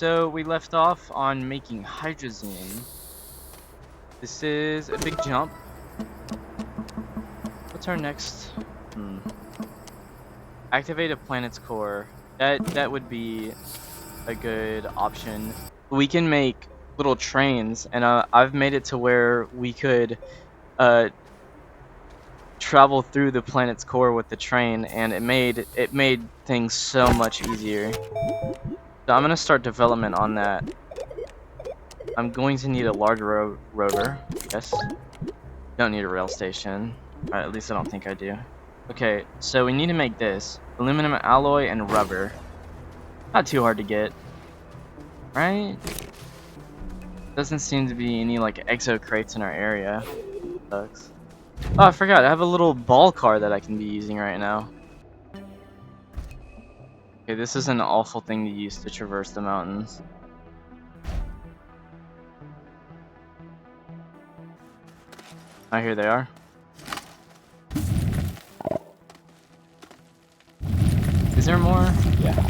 So we left off on making hydrazine. This is a big jump. What's our next? Activate a planet's core. That would be a good option. We can make little trains, and I've made it to where we could travel through the planet's core with the train, and it made things so much easier. So I'm gonna start development on that. I'm going to need a large rover. Yes. Don't need a rail station. At least I don't think I do. Okay, so we need to make this. Aluminum alloy and rubber. Not too hard to get. Right? Doesn't seem to be any like EXO crates in our area. Sucks. Oh, I forgot. I have a little ball car that I can be using right now. Okay, this is an awful thing to use to traverse the mountains. Oh, here they are. Is there more? Yeah.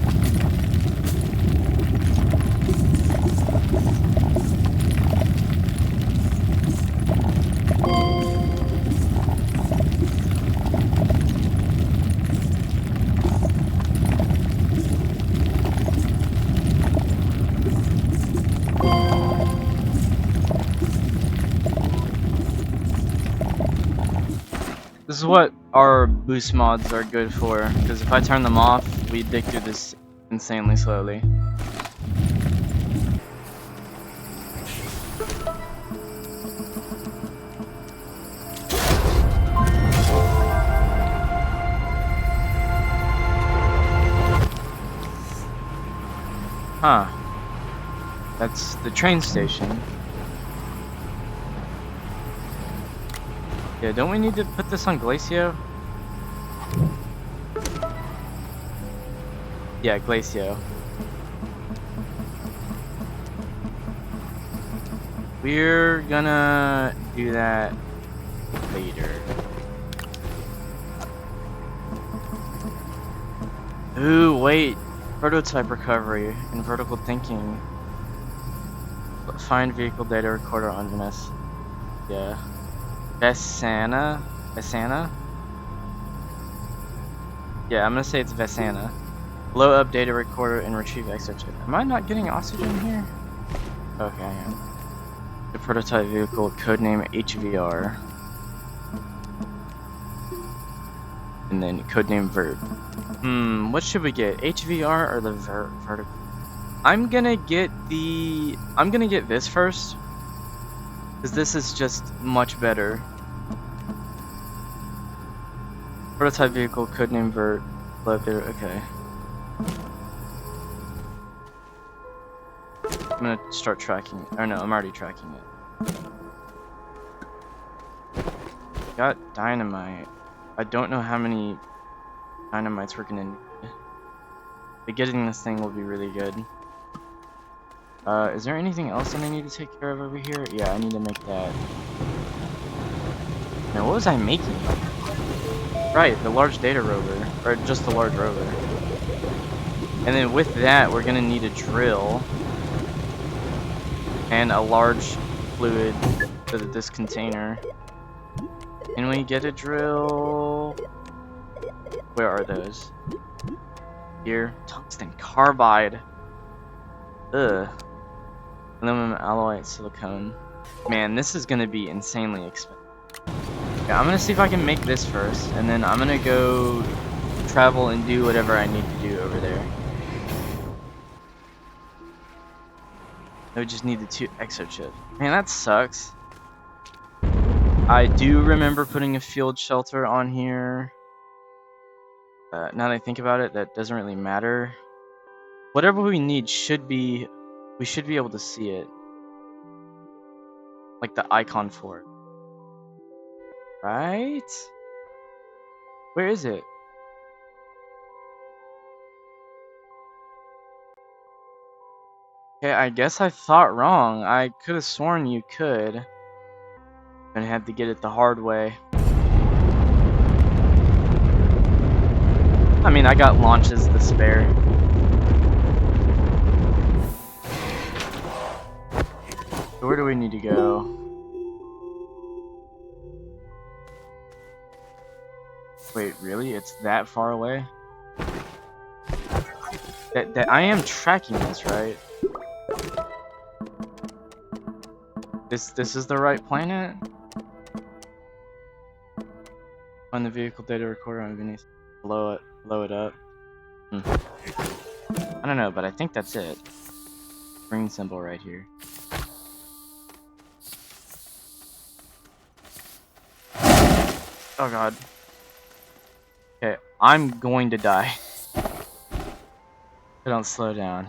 This is what our boost mods are good for, because if I turn them off, we dig through this insanely slowly. Huh. That's the train station. Yeah, don't we need to put this on Glacio? Yeah, Glacio. We're gonna do that later. Ooh, wait. Prototype recovery and vertical thinking. Find vehicle data recorder on Venice. Yeah. Vesana? Vesana? Yeah, I'm gonna say it's Vesana. Blow up data recorder and retrieve EXO chip. Am I not getting oxygen here? Okay, I am. The prototype vehicle, codename HVR. And then codename Vert. What should we get? HVR or the vertical? I'm gonna get this first. Because this is just much better. Prototype vehicle, codename Vert. Okay. I'm gonna start tracking it. Or no, I'm already tracking it. Got dynamite. I don't know how many dynamites we're gonna need. But getting this thing will be really good. Is there anything else that I need to take care of over here? Yeah, I need to make that. Now, what was I making? Right, the large data rover. Or just the large rover. And then with that, we're gonna need a drill. And a large fluid for this container. Can we get a drill? Where are those? Here. Tungsten carbide. Ugh. Aluminum alloy silicone. Man, this is gonna be insanely expensive. Yeah, I'm gonna see if I can make this first, and then I'm gonna go travel and do whatever I need to do over there. I just need the 2 EXO chips. Man, that sucks. I do remember putting a field shelter on here. Now that I think about it, that doesn't really matter. Whatever we need we should be able to see it. Like the icon for it. Right? Where is it? Okay, I guess I thought wrong. I could have sworn you could. And had to get it the hard way. I mean, I got launches to spare. So where do we need to go? Wait, really? It's that far away? That I am tracking this, right? This is the right planet? Find the vehicle data recorder underneath. Blow it up. I don't know, but I think that's it. Green symbol right here. Oh god. Okay, I'm going to die. I don't slow down.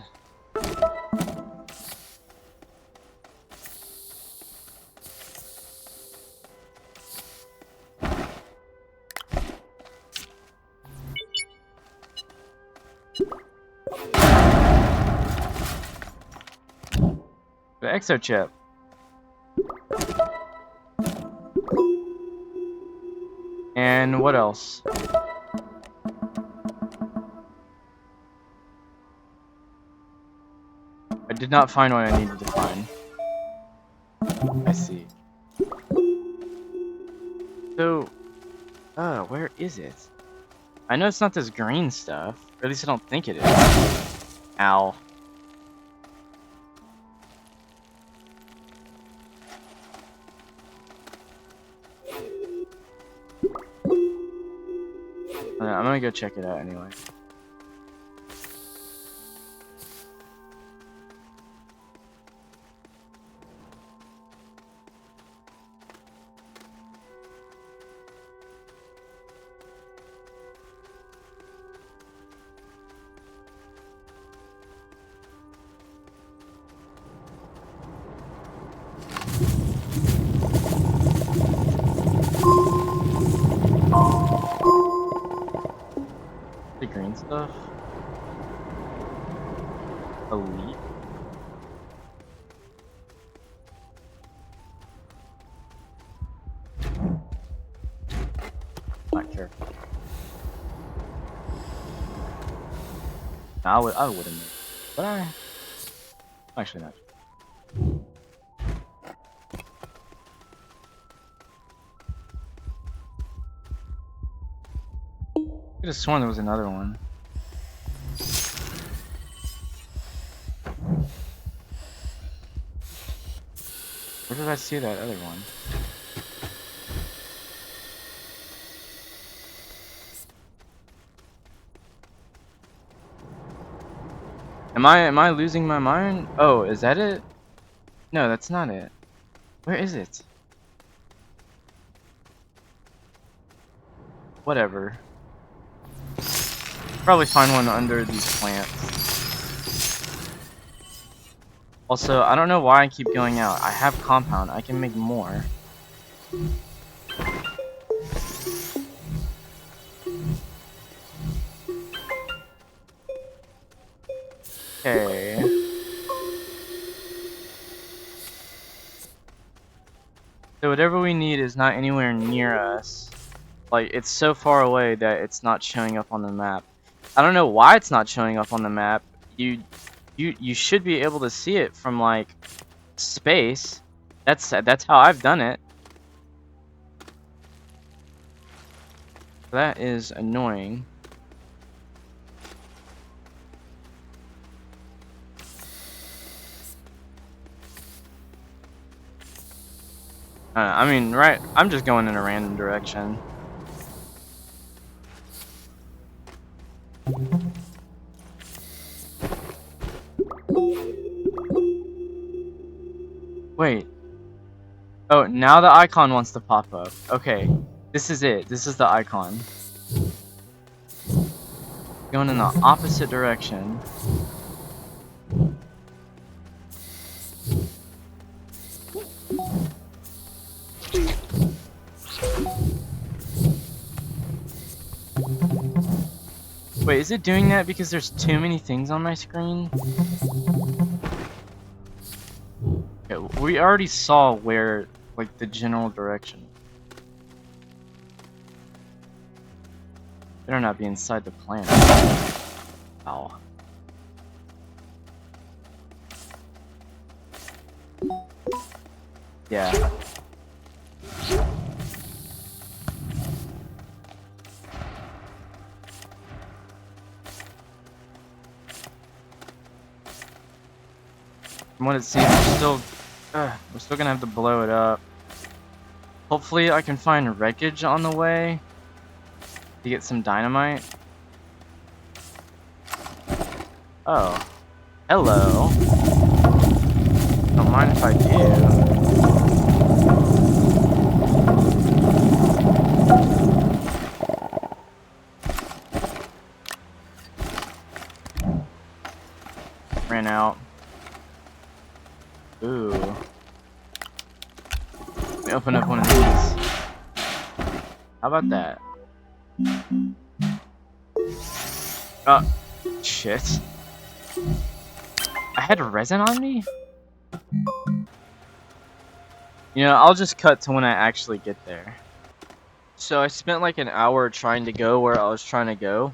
The EXO chip. And what else? I did not find what I needed to find. I see. So, where is it? I know it's not this green stuff. Or at least I don't think it is. Ow. I'm gonna go check it out anyway. The green stuff? Elite? Not careful. I would have made. But actually not. I could have sworn there was another one. Where did I see that other one? Am I losing my mind? Oh, is that it? No, that's not it. Where is it? Whatever. Probably find one under these plants. Also, I don't know why I keep going out. I have compound. I can make more. Okay. So whatever we need is not anywhere near us. Like, it's so far away that it's not showing up on the map. I don't know why it's not showing up on the map. You should be able to see it from, like, space. That's how I've done it. That is annoying. I mean, right, I'm just going in a random direction. Wait. Oh, now the icon wants to pop up. Okay, this is it. This is the icon. Going in the opposite direction. Wait, is it doing that because there's too many things on my screen? Okay, we already saw where, like, the general direction. Better not be inside the planet. Ow. Yeah. From what it seems, we're still gonna have to blow it up. Hopefully I can find wreckage on the way to get some dynamite. Oh. Hello. Don't mind if I do. Ran out. Ooh. Let me open up one of these. How about that? Oh, shit. I had resin on me? You know, I'll just cut to when I actually get there. So I spent like an hour trying to go where I was trying to go.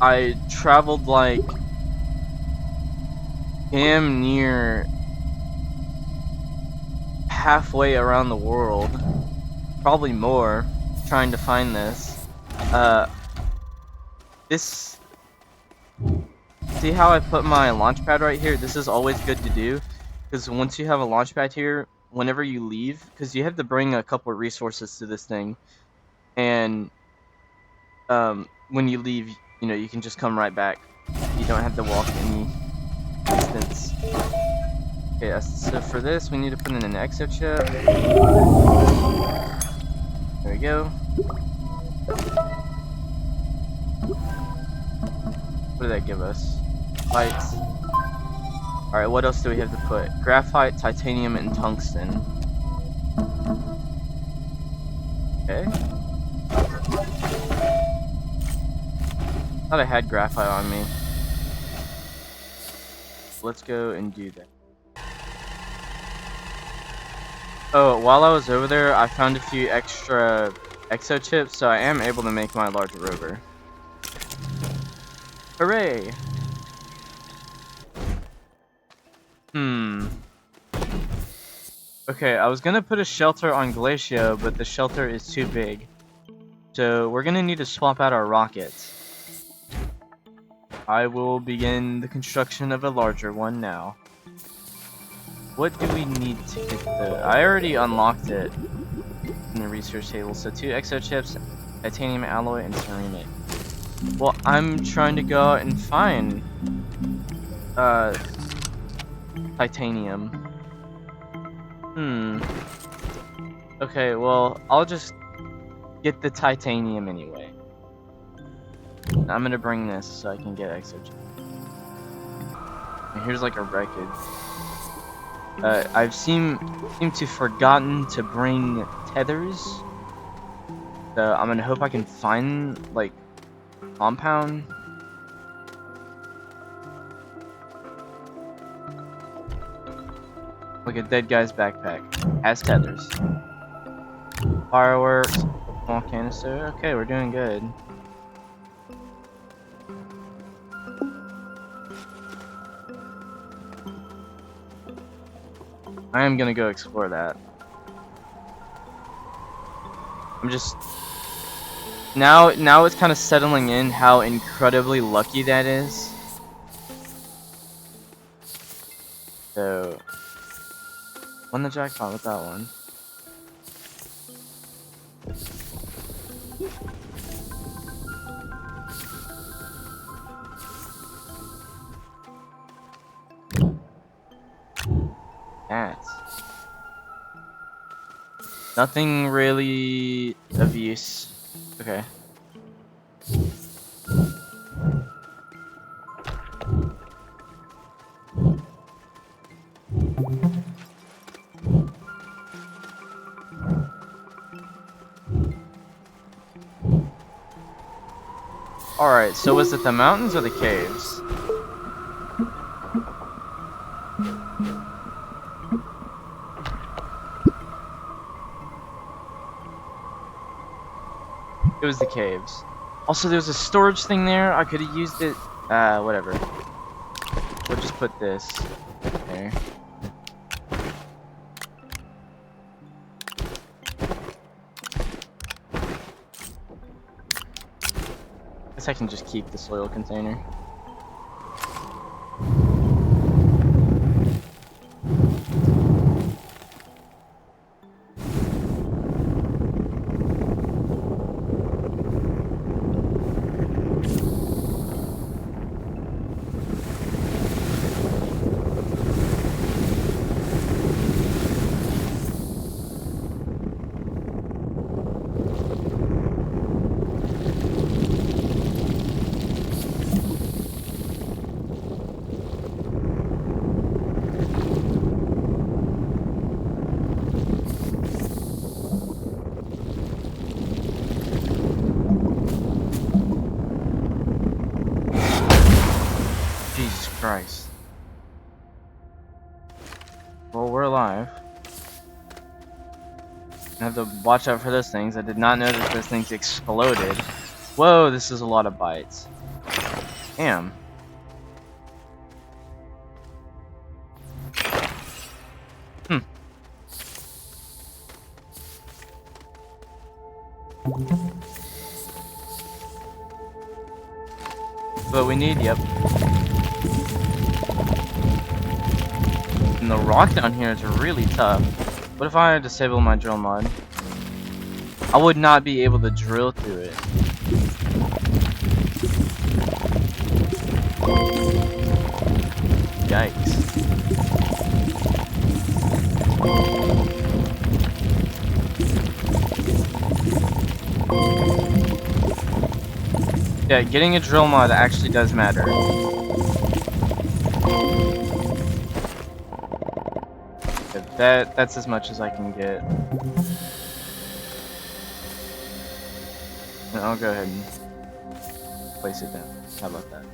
I traveled like damn near halfway around the world, probably more, trying to find this. See how I put my launch pad right here? This is always good to do, because once you have a launch pad here, whenever you leave, because you have to bring a couple of resources to this thing, and when you leave, you know, you can just come right back. You don't have to walk any distance. Okay, so for this, we need to put in an EXO chip. There we go. What did that give us? Lights. Alright, what else do we have to put? Graphite, titanium, and tungsten. Okay. Thought I had graphite on me. Let's go and do that. Oh, while I was over there, I found a few extra EXO chips, so I am able to make my large rover. Hooray! Okay, I was gonna put a shelter on Glacio, but the shelter is too big. So we're gonna need to swap out our rockets. I will begin the construction of a larger one now. What do we need to get I already unlocked it in the research table. So 2 EXO chips, titanium alloy, and ceramic. Well, I'm trying to go out and find titanium. Okay, well, I'll just get the titanium anyway. I'm gonna bring this so I can get EXO chip. And here's like a wreckage. I've seem to forgotten to bring tethers. So I'm gonna hope I can find like compound. Like a dead guy's backpack has tethers. Fireworks, small canister. Okay, we're doing good. I am gonna go explore that. I'm just now it's kind of settling in how incredibly lucky that is. So won the jackpot with that one. Cats. Nothing really of use. Okay. Alright, so was it the mountains or the caves? It was the caves. Also, there was a storage thing there. I could have used it. Whatever. We'll just put this there. Guess I can just keep the soil container. Jesus Christ. Well, we're alive. I have to watch out for those things. I did not know that those things exploded. Whoa, this is a lot of bites. Damn. Hmm. But we need, yep. And the rock down here is really tough. What if I disable my drill mod? I would not be able to drill through it. Yikes. Yeah, getting a drill mod actually does matter. That's as much as I can get. And I'll go ahead and place it down. How about that?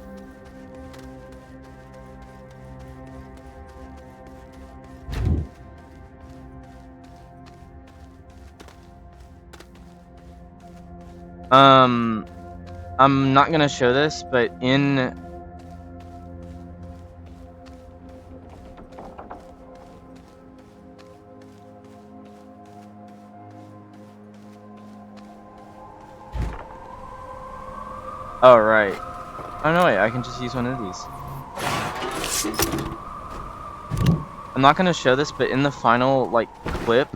I'm not gonna show this, but in oh right. Oh no wait, I can just use one of these. I'm not gonna show this, but in the final like clip,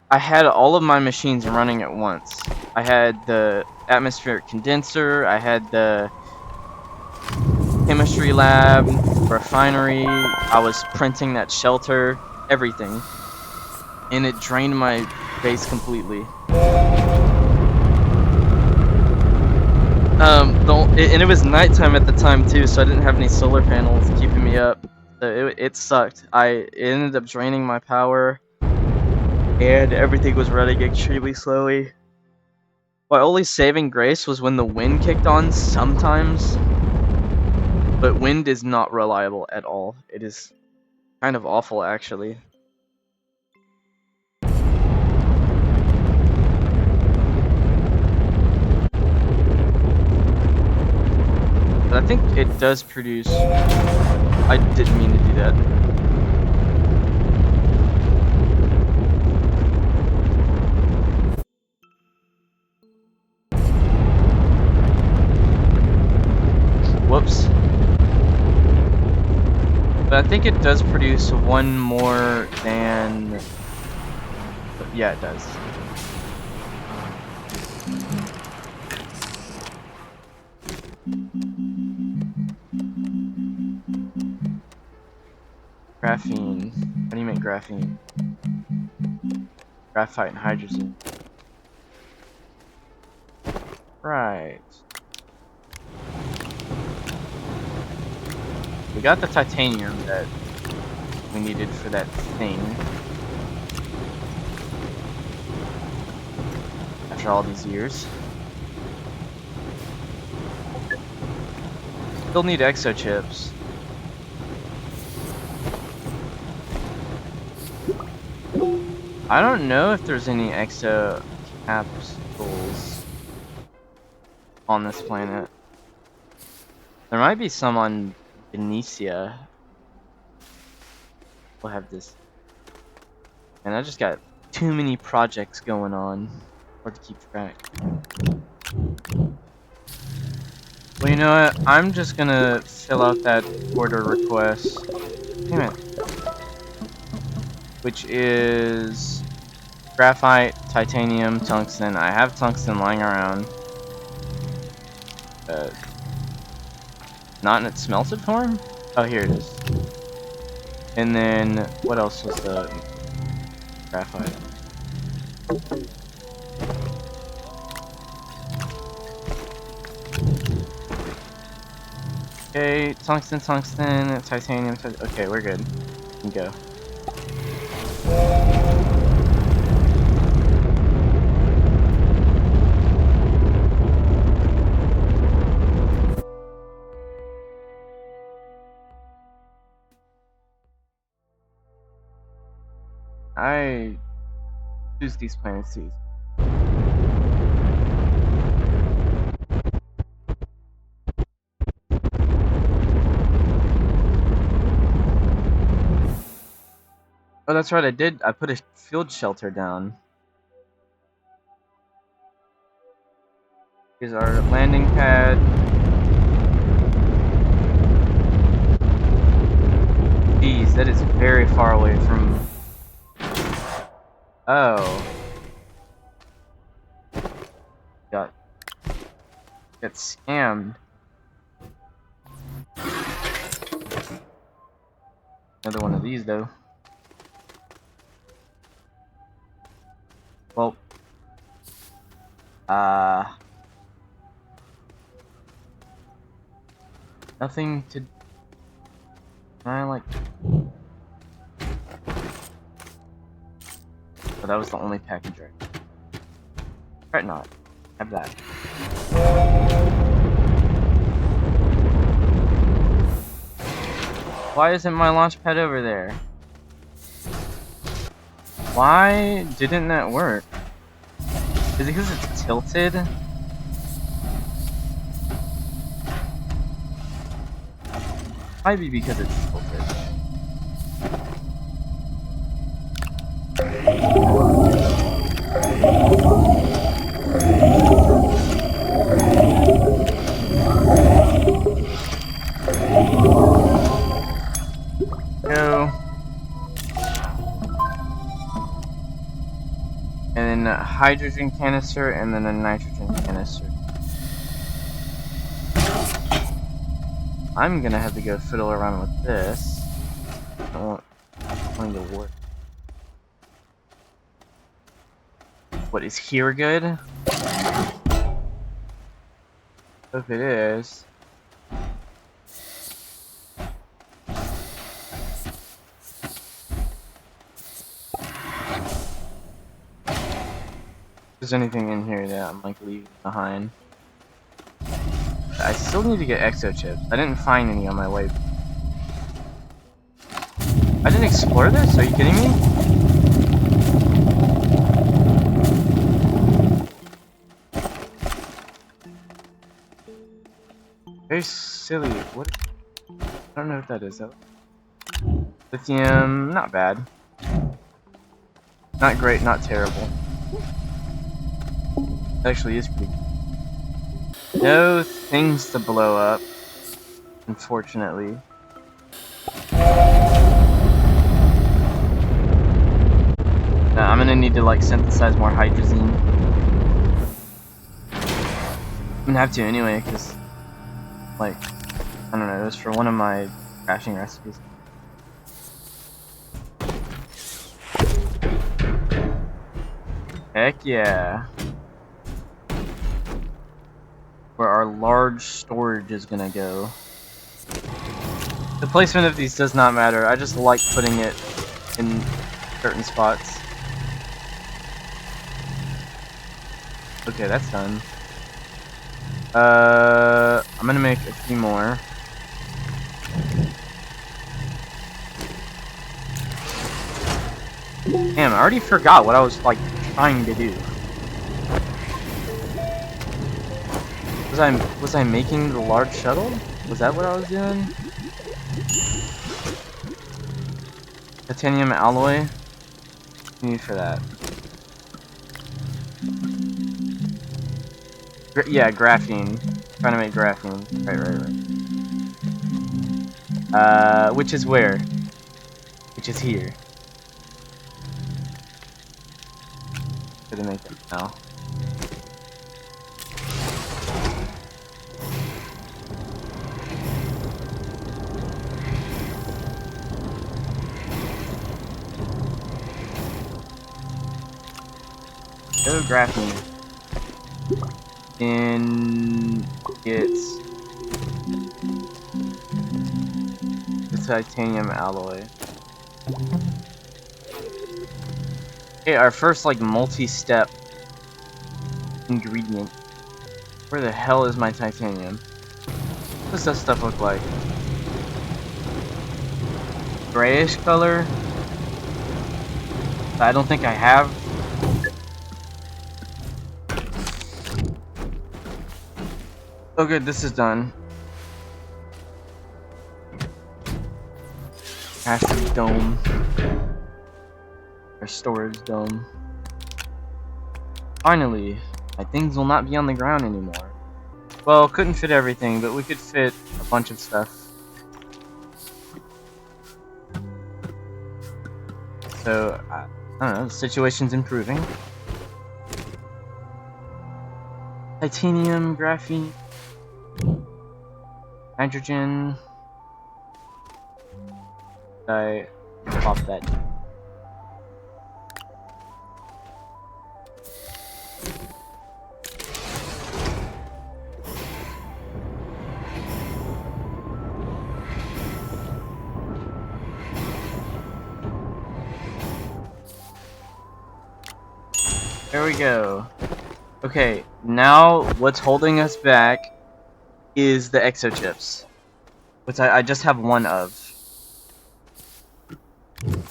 I had all of my machines running at once. I had the atmospheric condenser, I had the chemistry lab, refinery, I was printing that shelter, everything. And it drained my base completely. And it was nighttime at the time too, so I didn't have any solar panels keeping me up. So it sucked. It ended up draining my power, and everything was running extremely slowly. My only saving grace was when the wind kicked on sometimes, but wind is not reliable at all. It is kind of awful actually. But I think it does produce... I didn't mean to do that. Whoops. But I think it does produce one more than... Yeah, it does. Graphene. How do you make graphene? Graphite and hydrogen. Right. We got the titanium that we needed for that thing. After all these years. Still need EXO chips. I don't know if there's any EXO capsules on this planet. There might be some on Venetia. We'll have this. And I just got too many projects going on. Hard to keep track. Well, you know what? I'm just gonna fill out that order request. Damn it. Which is graphite, titanium, tungsten. I have tungsten lying around. Not in its smelted form? Oh, here it is. And then, what else was the graphite? Okay, tungsten, titanium, okay, we're good. We can go. I choose these planets too. Oh, that's right, I did. I put a field shelter down. Here's our landing pad. Jeez, that is very far away from... Oh. Got scammed. Another one of these, though. Well. Nothing to... Can I, like... Oh, that was the only package, right? Right, not. Have that. Why isn't my launch pad over there? Why didn't that work? Is it because it's tilted? Might be because it's tilted. Go. And then a hydrogen canister, and then a nitrogen canister. I'm gonna have to go fiddle around with this. I don't want it to work. What, is here good? Hope it is. If there's anything in here that I'm like leaving behind. I still need to get EXO chips. I didn't find any on my way. I didn't explore this? Are you kidding me? Very silly. What? I don't know what that is. Lithium, not bad. Not great, not terrible. It actually is pretty good. No things to blow up, unfortunately. Now, I'm gonna need to like synthesize more hydrazine. I'm gonna have to anyway, because like, I don't know, it was for one of my crashing recipes. Heck yeah. Where our large storage is gonna go. The placement of these does not matter, I just like putting it in certain spots. Okay, that's done. I'm gonna make a few more. Damn, I already forgot what I was like trying to do. Was I making the large shuttle? Was that what I was doing? Titanium alloy? Need for that. Yeah, graphene. Trying to make graphene. Right. Which is where? Which is here. Gonna make it now. Go graphene. And it's the titanium alloy. Okay, our first like multi-step ingredient. Where the hell is my titanium? What does that stuff look like? Grayish color? I don't think I have. Oh good, this is done. Acid dome. Our storage dome. Finally, my things will not be on the ground anymore. Well, couldn't fit everything, but we could fit a bunch of stuff. So, I don't know, the situation's improving. Titanium, graphene, nitrogen. I pop that. There we go. Okay, now what's holding us back is the EXO chips, which I just have one of.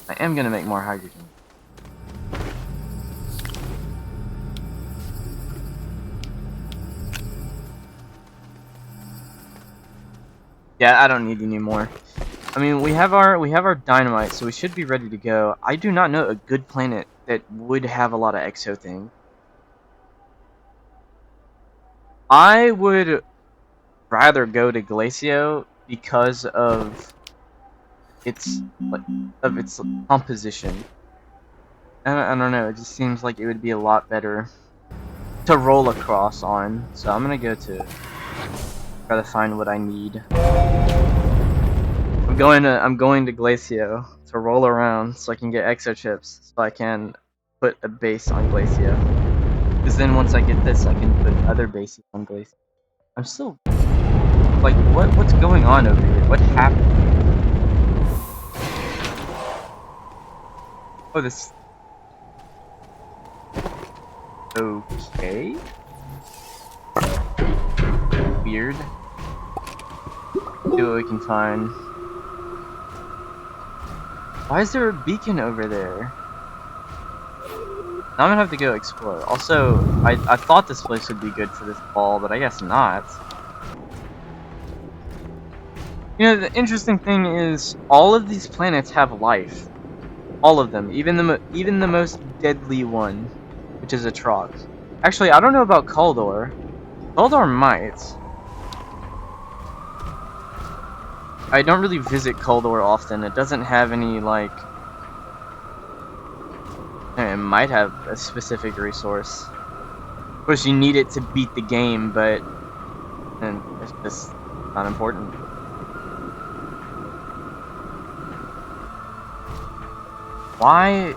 I am gonna make more hydrogen. Yeah, I don't need any more. I mean, we have our dynamite, so we should be ready to go. I do not know a good planet that would have a lot of EXO things. I would rather go to Glacio because of its composition. I don't know. It just seems like it would be a lot better to roll across on. So I'm gonna go to try to find what I need. I'm going to Glacio to roll around so I can get EXO chips so I can put a base on Glacio. Because then once I get this, I can put other bases on Glacio. I'm still like, what's going on over here? What happened? Oh, this. Okay. Weird. See what we can find. Why is there a beacon over there? Now I'm gonna have to go explore. Also, I thought this place would be good for this ball, but I guess not. You know, the interesting thing is, all of these planets have life. All of them, even the most deadly one, which is a Trox. Actually, I don't know about Kaldor. Kaldor might. I don't really visit Kaldor often. It doesn't have any, like... It might have a specific resource. Of course, you need it to beat the game, but... And it's just not important. Why?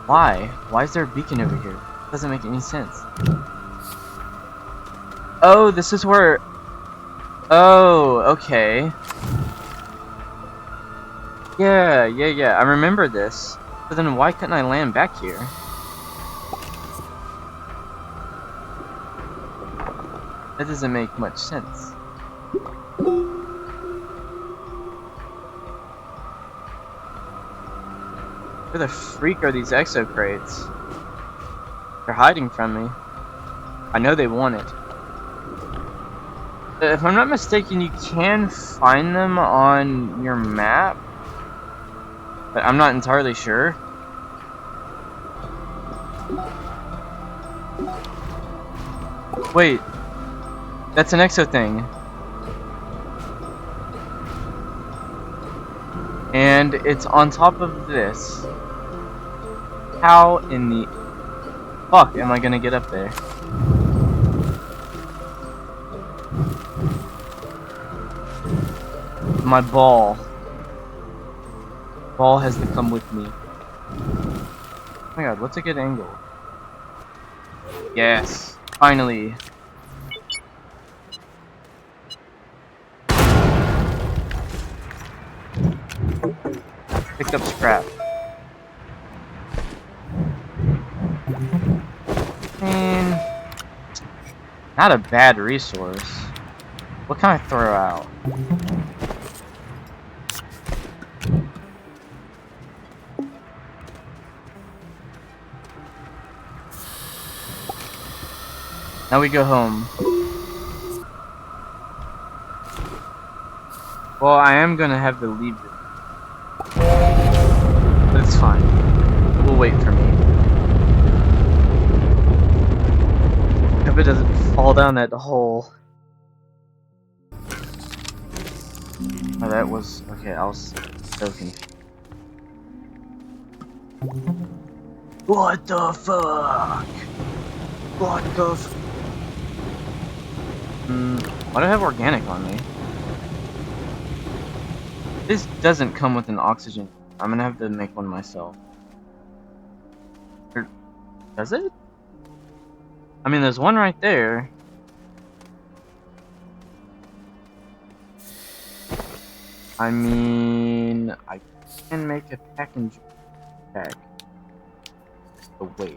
Why is there a beacon over here? It doesn't make any sense. Oh, this is where... Oh, okay. Yeah, I remember this. But then why couldn't I land back here? That doesn't make much sense. Where the freak are these EXO crates? They're hiding from me. I know they want it. If I'm not mistaken, you can find them on your map. But I'm not entirely sure. Wait. That's an EXO thing. And it's on top of this. How in the fuck am I gonna get up there? My ball. Ball has to come with me. Oh my god, what's a good angle? Yes, finally. Picked up scrap. Not a bad resource. What can I throw out? Now we go home. Well, I am gonna have to leave it. But it's fine. It will wait for me. Hope it doesn't fall down that hole. Oh, that was... okay, I was so confused. What the fuck? What the f... why do I have organic on me? This doesn't come with an oxygen. I'm gonna have to make one myself. Or, does it? I mean, there's one right there. I mean, I can make a package pack. Oh, wait.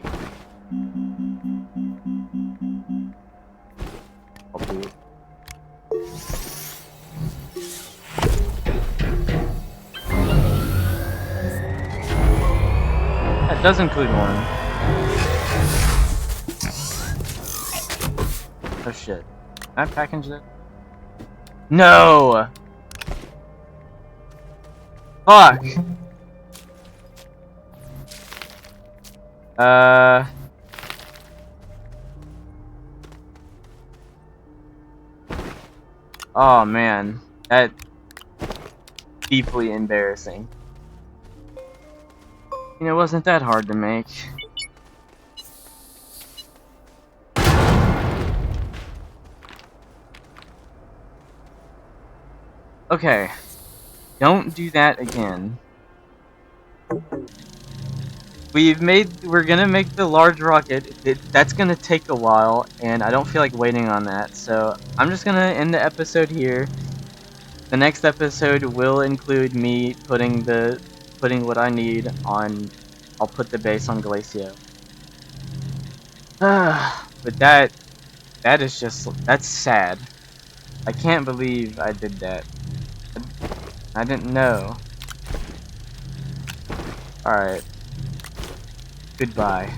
I'll do it. That does include one. Oh shit. Can I package that? No! Fuck! Oh man. That's deeply embarrassing. You know, it wasn't that hard to make. Okay. Don't do that again. We're gonna make the large rocket. That's gonna take a while, and I don't feel like waiting on that, so I'm just gonna end the episode here. The next episode will include me putting what I need on. I'll put the base on Glacio. But that is just, that's sad. I can't believe I did that. I didn't know. Alright. Goodbye.